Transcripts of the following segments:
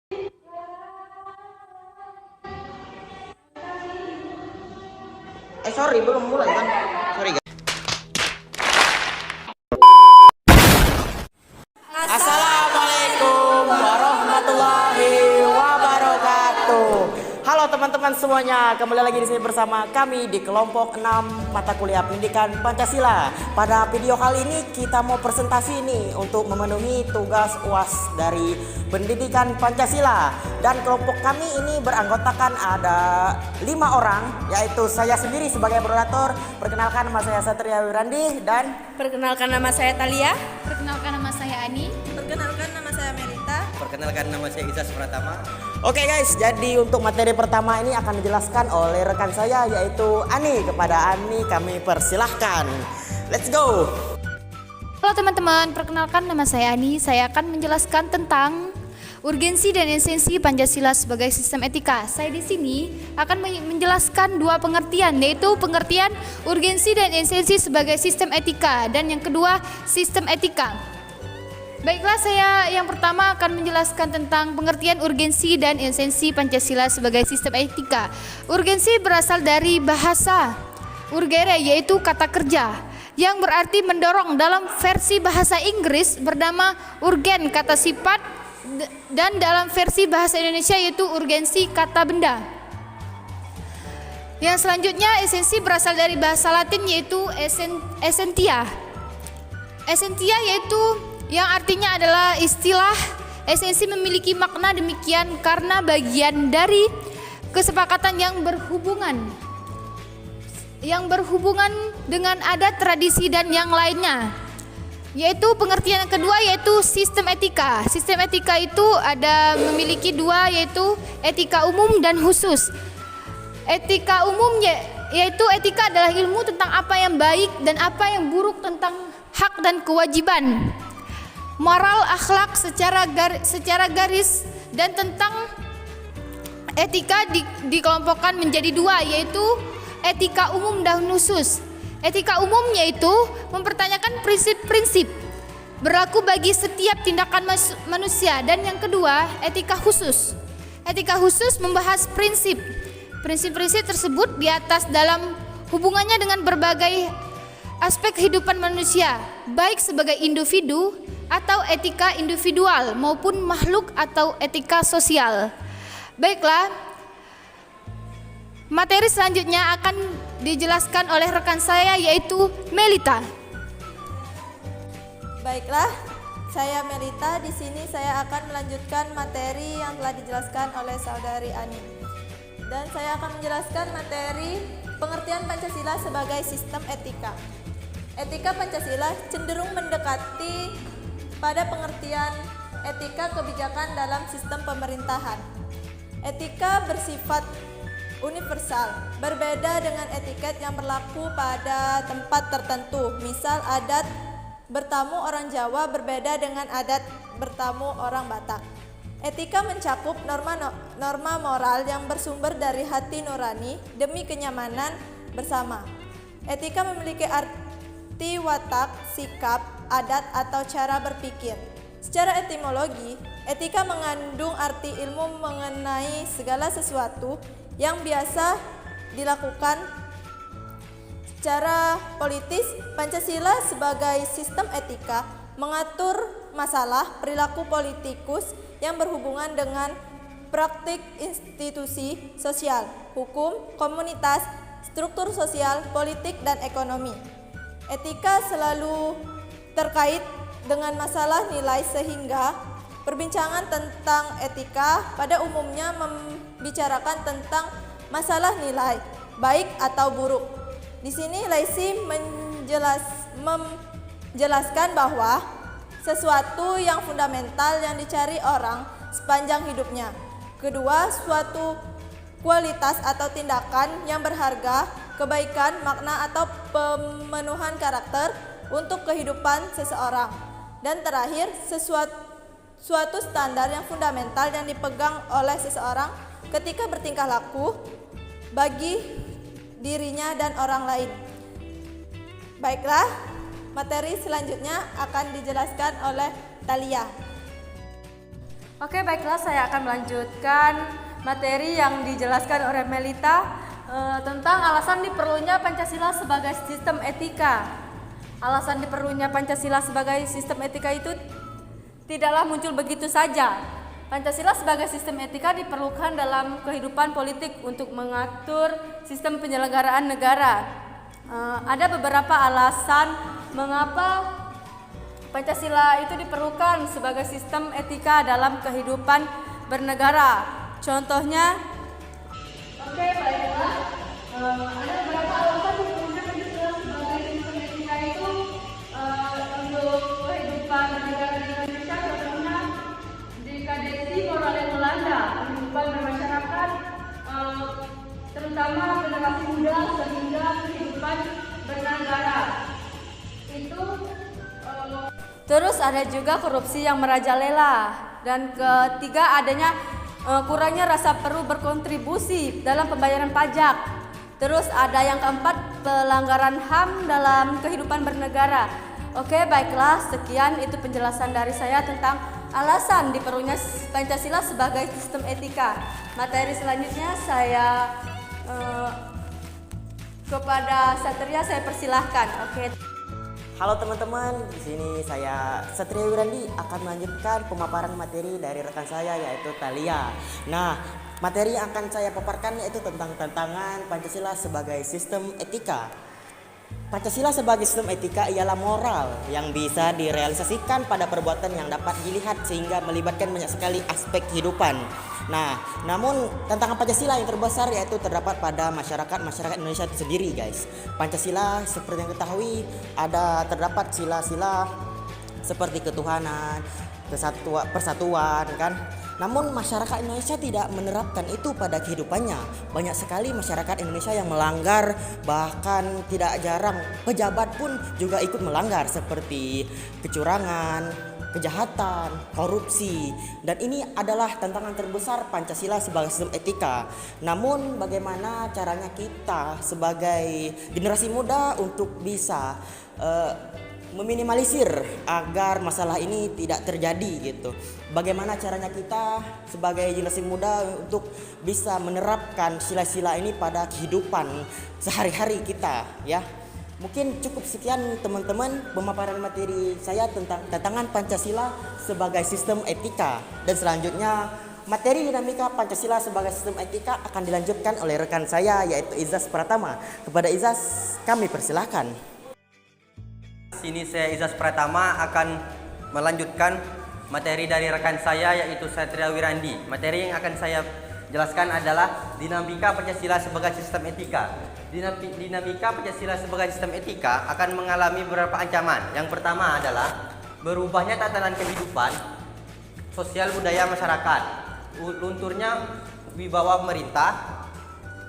Sorry, belum mulai kan? Sorry guys. Assalamualaikum warahmatullahi wabarakatuh. Halo teman-teman semuanya, kembali lagi di sini bersama kami di kelompok 6 mata kuliah pendidikan Pancasila. Pada video kali ini kita mau presentasi nih untuk memenuhi tugas UAS dari pendidikan Pancasila. Dan kelompok kami ini beranggotakan ada 5 orang, yaitu saya sendiri sebagai moderator. Perkenalkan, nama saya Satria Wirandi. Dan perkenalkan, nama saya Talia. Perkenalkan, nama saya Ani. Perkenalkan, nama saya Melita. perkenalkan, nama saya Isas Pratama. Oke guys, jadi untuk materi pertama ini akan dijelaskan oleh rekan saya, yaitu Ani. Kepada Ani kami persilahkan. Let's go. Halo teman-teman, perkenalkan nama saya Ani. Saya akan menjelaskan tentang urgensi dan esensi Pancasila sebagai sistem etika. Saya di sini akan menjelaskan dua pengertian, yaitu pengertian urgensi dan esensi sebagai sistem etika, dan yang kedua sistem etika. Baiklah, saya yang pertama akan menjelaskan tentang pengertian urgensi dan esensi Pancasila sebagai sistem etika. Urgensi berasal dari bahasa urgere, yaitu kata kerja, yang berarti mendorong. Dalam versi bahasa Inggris bernama urgen kata sifat, dan dalam versi bahasa Indonesia yaitu urgensi kata benda. Yang selanjutnya, esensi berasal dari bahasa Latin yaitu essentia. Essentia yaitu yang artinya adalah istilah. Esensi memiliki makna demikian karena bagian dari kesepakatan yang berhubungan dengan adat, tradisi, dan yang lainnya. Yaitu pengertian yang kedua yaitu sistem etika. Sistem etika itu memiliki dua, yaitu etika umum dan khusus. Etika umum yaitu etika adalah ilmu tentang apa yang baik dan apa yang buruk, tentang hak dan kewajiban, moral, akhlak secara garis, dan tentang etika dikelompokkan menjadi dua, yaitu etika umum dan khusus. Etika umum yaitu mempertanyakan prinsip-prinsip berlaku bagi setiap tindakan manusia, dan yang kedua etika khusus. Etika khusus membahas prinsip-prinsip tersebut di atas dalam hubungannya dengan berbagai aspek kehidupan manusia, baik sebagai individu atau etika individual maupun makhluk atau etika sosial. Baiklah, materi selanjutnya akan dijelaskan oleh rekan saya yaitu Melita. Baiklah, saya Melita. Di sini saya akan melanjutkan materi yang telah dijelaskan oleh saudari Ani. Dan saya akan menjelaskan materi pengertian Pancasila sebagai sistem etika. Etika Pancasila cenderung mendekati pada pengertian etika kebijakan dalam sistem pemerintahan. Etika bersifat universal, berbeda dengan etiket yang berlaku pada tempat tertentu. Misal, adat bertamu orang Jawa berbeda dengan adat bertamu orang Batak. Etika mencakup norma moral yang bersumber dari hati nurani demi kenyamanan bersama. Etika memiliki arti watak, sikap, adat, atau cara berpikir. Secara etimologi, etika mengandung arti ilmu mengenai segala sesuatu yang biasa dilakukan. Secara politis, Pancasila sebagai sistem etika mengatur masalah perilaku politikus yang berhubungan dengan praktik institusi sosial, hukum, komunitas, struktur sosial, politik, dan ekonomi. Etika selalu terkait dengan masalah nilai, sehingga perbincangan tentang etika pada umumnya membicarakan tentang masalah nilai, baik atau buruk. Di sini Lacy menjelaskan bahwa sesuatu yang fundamental yang dicari orang sepanjang hidupnya. Kedua, suatu kualitas atau tindakan yang berharga, kebaikan, makna, atau pemenuhan karakter untuk kehidupan seseorang. Dan terakhir, suatu standar yang fundamental yang dipegang oleh seseorang ketika bertingkah laku bagi dirinya dan orang lain. Baiklah, materi selanjutnya akan dijelaskan oleh Talia. Oke, baiklah, saya akan melanjutkan materi yang dijelaskan oleh Melita tentang alasan diperlunya Pancasila sebagai sistem etika. Alasan diperlunya Pancasila sebagai sistem etika itu tidaklah muncul begitu saja. Pancasila sebagai sistem etika diperlukan dalam kehidupan politik untuk mengatur sistem penyelenggaraan negara. Ada beberapa alasan mengapa Pancasila itu diperlukan sebagai sistem etika dalam kehidupan bernegara. Contohnya, oke, baiklah, ada beberapa alasan diperlukan Pancasila sebagai sistem etika itu untuk kehidupan bernegara di Indonesia. Contohnya, dekadesi moral yang melanda kehidupan bermasyarakat, terutama generasi muda, sehingga kehidupan bernegara itu terus ada juga korupsi yang merajalela, dan ketiga adanya kurangnya rasa perlu berkontribusi dalam pembayaran pajak. Terus ada yang keempat, pelanggaran HAM dalam kehidupan bernegara. Oke, baiklah, sekian itu penjelasan dari saya tentang alasan diperlunya Pancasila sebagai sistem etika. Materi selanjutnya saya kepada Satria saya persilahkan. Oke. Halo teman-teman, di sini saya Satria Wirandi akan melanjutkan pemaparan materi dari rekan saya yaitu Thalia. Nah, materi yang akan saya paparkan yaitu tentang tantangan Pancasila sebagai sistem etika. Pancasila sebagai sistem etika ialah moral yang bisa direalisasikan pada perbuatan yang dapat dilihat sehingga melibatkan banyak sekali aspek kehidupan. Nah, namun tantangan Pancasila yang terbesar yaitu terdapat pada masyarakat Indonesia itu sendiri, guys. Pancasila seperti yang ketahui terdapat sila-sila seperti ketuhanan, persatuan kan. Namun masyarakat Indonesia tidak menerapkan itu pada kehidupannya. Banyak sekali masyarakat Indonesia yang melanggar, bahkan tidak jarang pejabat pun juga ikut melanggar seperti kecurangan, kejahatan, korupsi. Dan ini adalah tantangan terbesar Pancasila sebagai sistem etika. Namun bagaimana caranya kita sebagai generasi muda untuk bisa meminimalisir agar masalah ini tidak terjadi gitu. Bagaimana caranya kita sebagai generasi muda untuk bisa menerapkan sila-sila ini pada kehidupan sehari-hari kita ya. Mungkin cukup sekian teman-teman pemaparan materi saya tentang tantangan Pancasila sebagai sistem etika, dan selanjutnya materi dinamika Pancasila sebagai sistem etika akan dilanjutkan oleh rekan saya yaitu Izas Pratama. Kepada Izas kami persilahkan. Sini saya Izas Pratama akan melanjutkan materi dari rekan saya yaitu Satria Wirandi. Materi yang akan saya jelaskan adalah dinamika Pancasila sebagai sistem etika. Dinamika Pancasila sebagai sistem etika akan mengalami beberapa ancaman. Yang pertama adalah berubahnya tatanan kehidupan sosial budaya masyarakat, lunturnya wibawa pemerintah,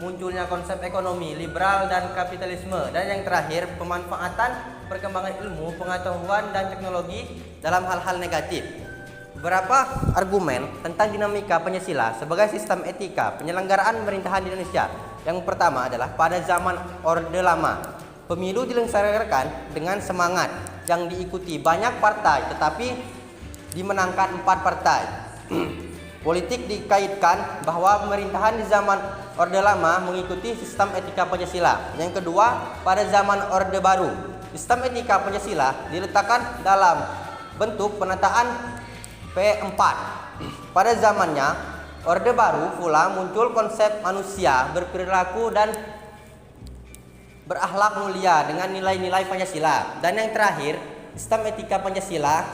munculnya konsep ekonomi liberal dan kapitalisme, dan yang terakhir pemanfaatan perkembangan ilmu, pengetahuan dan teknologi dalam hal-hal negatif. Beberapa argumen tentang dinamika Pancasila sebagai sistem etika penyelenggaraan pemerintahan di Indonesia. Yang pertama adalah pada zaman Orde Lama, pemilu diselenggarakan dengan semangat yang diikuti banyak partai tetapi dimenangkan 4 partai. Politik dikaitkan bahwa pemerintahan di zaman Orde Lama mengikuti sistem etika Pancasila. Yang kedua, pada zaman Orde Baru, sistem etika Pancasila diletakkan dalam bentuk penataan P4. Pada zamannya Orde Baru pula muncul konsep manusia berperilaku dan berakhlak mulia dengan nilai-nilai Pancasila. Dan yang terakhir, sistem etika Pancasila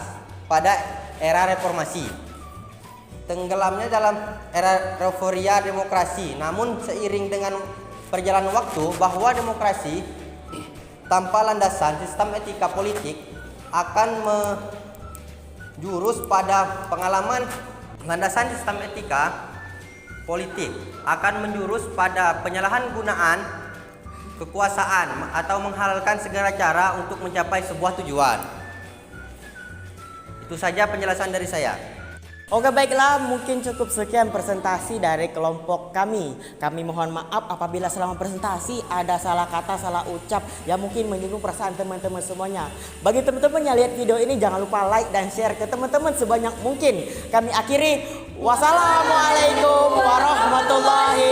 pada era reformasi. Tenggelamnya dalam era euforia demokrasi. Namun seiring dengan perjalanan waktu bahwa demokrasi tanpa landasan sistem etika politik akan menjurus pada pengalaman landasan sistem etika politik akan menjurus pada penyalahgunaan kekuasaan atau menghalalkan segala cara untuk mencapai sebuah tujuan. Itu saja penjelasan dari saya. Oke baiklah, mungkin cukup sekian presentasi dari kelompok kami. Kami mohon maaf apabila selama presentasi ada salah kata, salah ucap yang mungkin menyinggung perasaan teman-teman semuanya. Bagi teman-teman yang lihat video ini jangan lupa like dan share ke teman-teman sebanyak mungkin. Kami akhiri, wassalamualaikum warahmatullahi